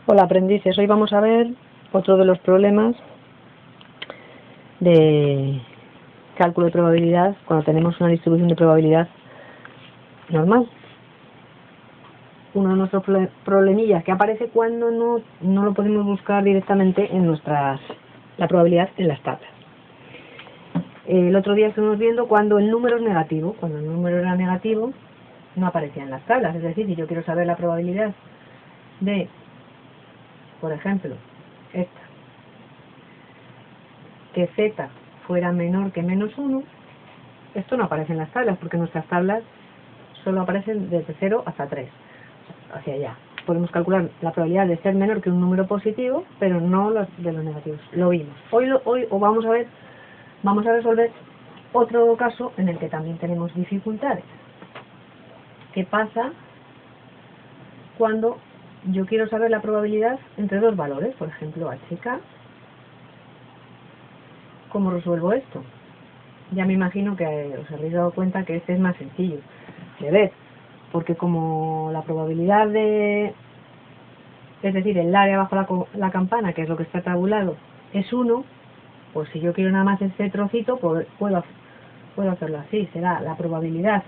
Hola aprendices, hoy vamos a ver otro de los problemas de cálculo de probabilidad cuando tenemos una distribución de probabilidad normal. Uno de nuestros problemillas que aparece cuando no lo podemos buscar directamente en la probabilidad en las tablas. El otro día estuvimos viendo cuando el número es negativo. Cuando el número era negativo no aparecía en las tablas, es decir, si yo quiero saber la probabilidad de, por ejemplo, esta, que z fuera menor que menos 1, esto no aparece en las tablas, porque nuestras tablas solo aparecen desde 0 hasta 3, hacia allá. Podemos calcular la probabilidad de ser menor que un número positivo, pero no de los negativos. Lo vimos. Hoy vamos a resolver otro caso en el que también tenemos dificultades. ¿Qué pasa cuando yo quiero saber la probabilidad entre dos valores? Por ejemplo, h y k. ¿Cómo resuelvo esto? Ya me imagino que os habréis dado cuenta que este es más sencillo de ver, porque como la probabilidad es decir, el área bajo la campana, que es lo que está tabulado, es 1, pues si yo quiero nada más este trocito, puedo hacerlo así. Será la probabilidad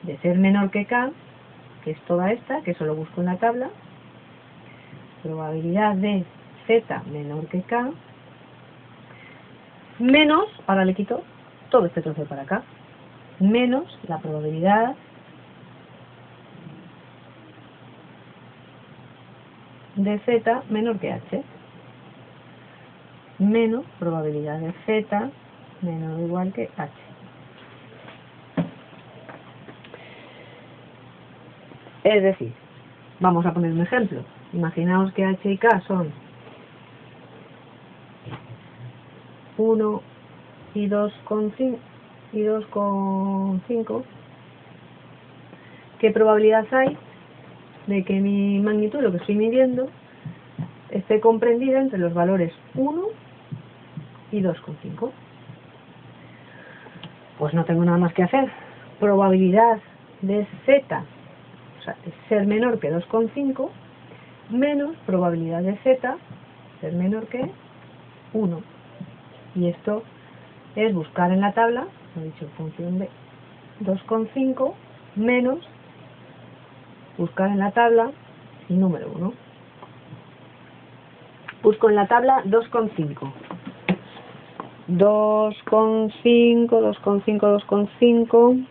de ser menor que k, que es toda esta, que eso lo busco en la tabla, probabilidad de z menor que k, menos, ahora le quito todo este trozo para acá, menos la probabilidad de z menor que h, menos probabilidad de z menor o igual que h. Es decir, vamos a poner un ejemplo. Imaginaos que h y k son 1 y 2,5. ¿Qué probabilidad hay de que mi magnitud, lo que estoy midiendo, esté comprendida entre los valores 1 y 2,5? Pues no tengo nada más que hacer. Probabilidad de z, o sea, de ser menor que 2,5, menos probabilidad de z ser menor que 1. Y esto es buscar en la tabla, he dicho función de 2,5 menos buscar en la tabla el número 1. Busco en la tabla 2,5. 2,5.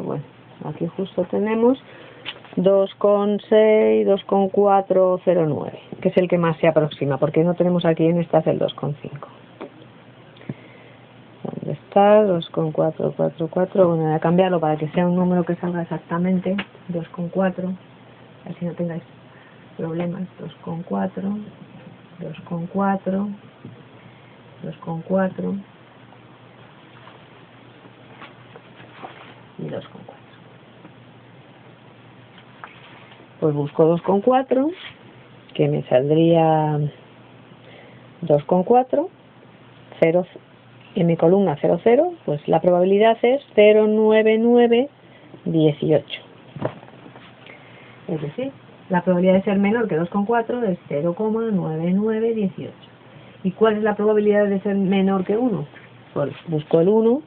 Bueno, aquí justo tenemos 2,6, 2,409, que es el que más se aproxima, porque no tenemos aquí en esta el 2,5. ¿Dónde está? 2,444. Bueno, voy a cambiarlo para que sea un número que salga exactamente. 2,4. Así no tengáis problemas. 2,4. 2,4. 2,4. Y 2,4. Pues busco 2,4, que me saldría 2,4, 0, en mi columna 0,0, pues la probabilidad es 0,9918. Es decir, la probabilidad de ser menor que 2,4 es 0,9918. ¿Y cuál es la probabilidad de ser menor que 1? Pues busco el 1,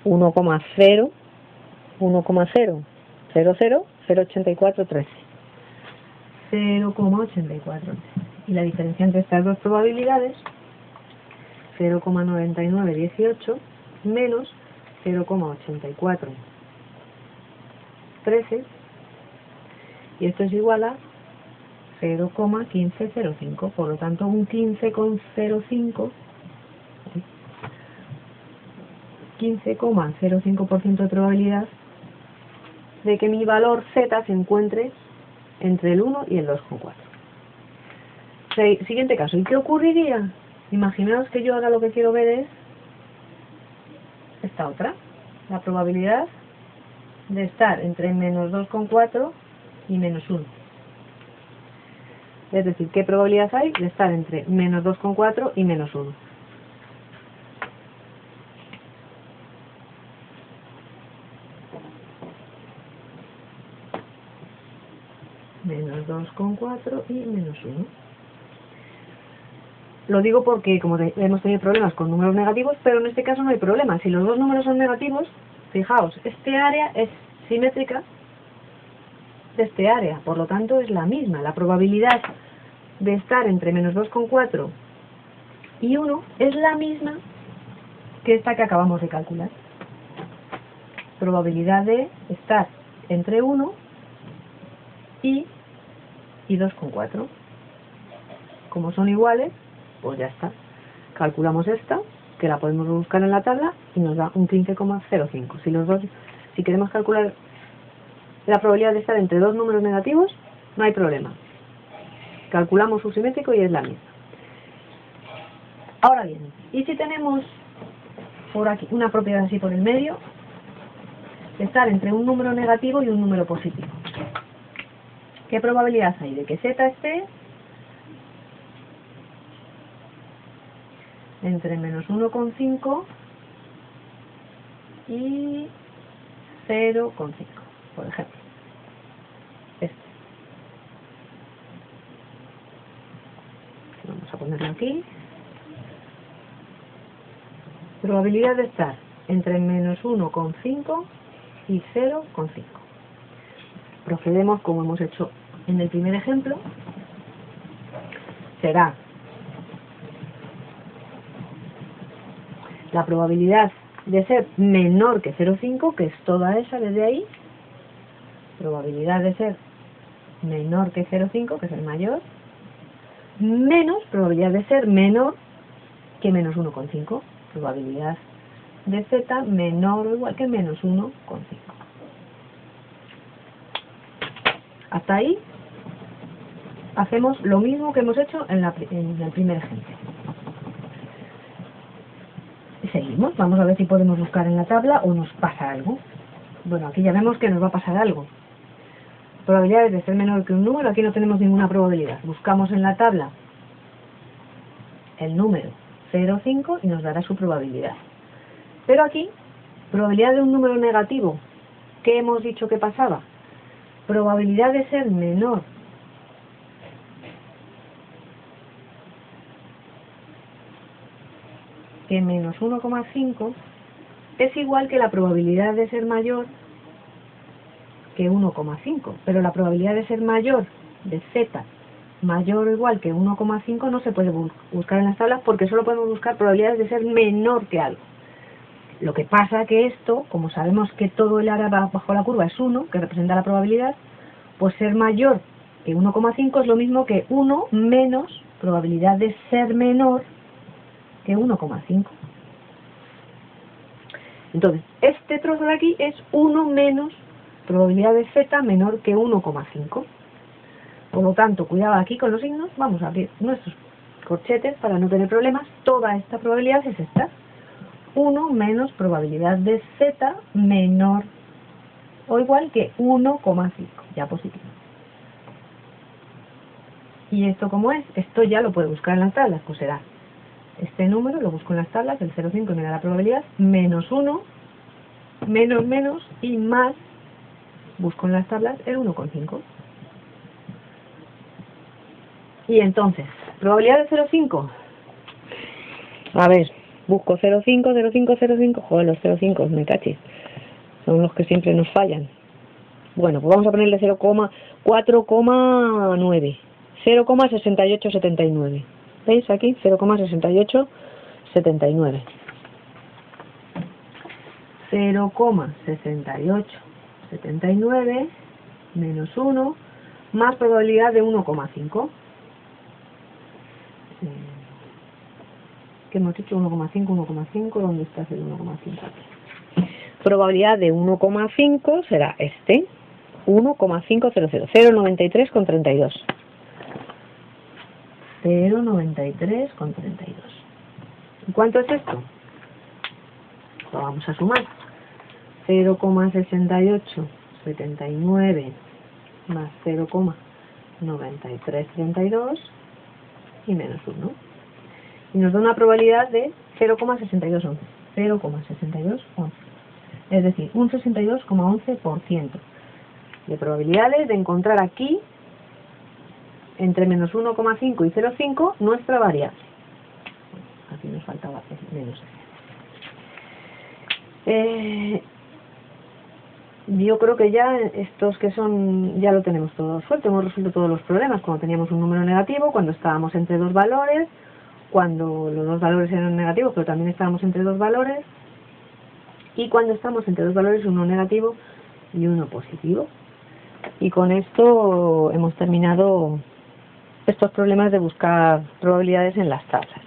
1,0, 1,0, 00, 0,8413. 0,8413. Y la diferencia entre estas dos probabilidades, 0,9918 menos 0,8413, y esto es igual a 0,1505. Por lo tanto, un 15,05, 15,05% de probabilidad de que mi valor z se encuentre entre el 1 y el 2,4. Siguiente caso. ¿Y qué ocurriría? Imaginaos que yo ahora lo que quiero ver es esta otra. La probabilidad de estar entre menos 2,4 y menos 1. Es decir, ¿qué probabilidad hay de estar entre menos 2,4 y menos 1? Menos 2,4 y menos 1. Lo digo porque como hemos tenido problemas con números negativos, pero en este caso no hay problema. Si los dos números son negativos, fijaos, este área es simétrica de este área, por lo tanto es la misma. La probabilidad de estar entre menos 2,4 y 1 es la misma que esta que acabamos de calcular. Probabilidad de estar entre 1 y 2,4. Como son iguales, pues ya está. Calculamos esta, que la podemos buscar en la tabla, y nos da un 15,05. Si queremos calcular la probabilidad de estar entre dos números negativos, no hay problema. Calculamos su simétrico y es la misma. Ahora bien, ¿y si tenemos por aquí una propiedad así por el medio? Estar entre un número negativo y un número positivo. ¿Qué probabilidad hay de que z esté entre menos 1,5 y 0,5, por ejemplo? Vamos a ponerlo aquí. Probabilidad de estar entre menos 1,5 y 0,5. Procedemos como hemos hecho en el primer ejemplo. Será la probabilidad de ser menor que 0,5, que es toda esa desde ahí. Probabilidad de ser menor que 0,5, que es el mayor, menos probabilidad de ser menor que menos 1,5. Probabilidad de z menor o igual que menos 1,5. Hasta ahí hacemos lo mismo que hemos hecho en el primer ejemplo. Y seguimos, vamos a ver si podemos buscar en la tabla o nos pasa algo. Bueno, aquí ya vemos que nos va a pasar algo. Probabilidades de ser menor que un número, aquí no tenemos ninguna probabilidad. Buscamos en la tabla el número 0,5 y nos dará su probabilidad. Pero aquí, probabilidad de un número negativo, ¿qué hemos dicho que pasaba? Probabilidad de ser menor que menos 1,5 es igual que la probabilidad de ser mayor que 1,5. Pero la probabilidad de ser mayor de z mayor o igual que 1,5 no se puede buscar en las tablas porque solo podemos buscar probabilidades de ser menor que algo. Lo que pasa que esto, como sabemos que todo el área bajo la curva es 1, que representa la probabilidad, pues ser mayor que 1,5 es lo mismo que 1 menos probabilidad de ser menor que 1,5. Entonces, este trozo de aquí es 1 menos probabilidad de z menor que 1,5. Por lo tanto, cuidado aquí con los signos, vamos a abrir nuestros corchetes para no tener problemas. Toda esta probabilidad es esta. 1 menos probabilidad de z menor o igual que 1,5, ya positivo. ¿Y esto cómo es? Esto ya lo puedo buscar en las tablas, pues será este número, lo busco en las tablas, el 0,5 me da la probabilidad, menos 1, menos menos y más, busco en las tablas el 1,5. Y entonces, probabilidad de 0,5. A ver, busco 0,5, 0,5, 0,5. Joder, los 0,5, me cachis. Son los que siempre nos fallan. Bueno, pues vamos a ponerle 4,9. 0,6879. ¿Veis aquí? 0,6879. 0,6879 menos 1 más probabilidad de 1,5. ¿Qué hemos dicho? 1,5, 1,5. ¿Dónde está el 1,5? Probabilidad de 1,5 será este. 1,500. 0,93,32. 0,93,32. ¿Y cuánto es esto? Lo vamos a sumar. 0,6879 más 0,9332 y menos 1. Y nos da una probabilidad de 0,6211. 0,6211. es decir, un 62,11% de probabilidades de encontrar aquí, entre menos 1,5 y 0,5, nuestra variable. Aquí nos faltaba el menos. Yo creo que ya estos que son, ya lo tenemos todo suelto, hemos resuelto todos los problemas, cuando teníamos un número negativo, cuando estábamos entre dos valores, cuando los dos valores eran negativos, pero también estábamos entre dos valores, y cuando estamos entre dos valores, uno negativo y uno positivo. Y con esto hemos terminado estos problemas de buscar probabilidades en las tablas.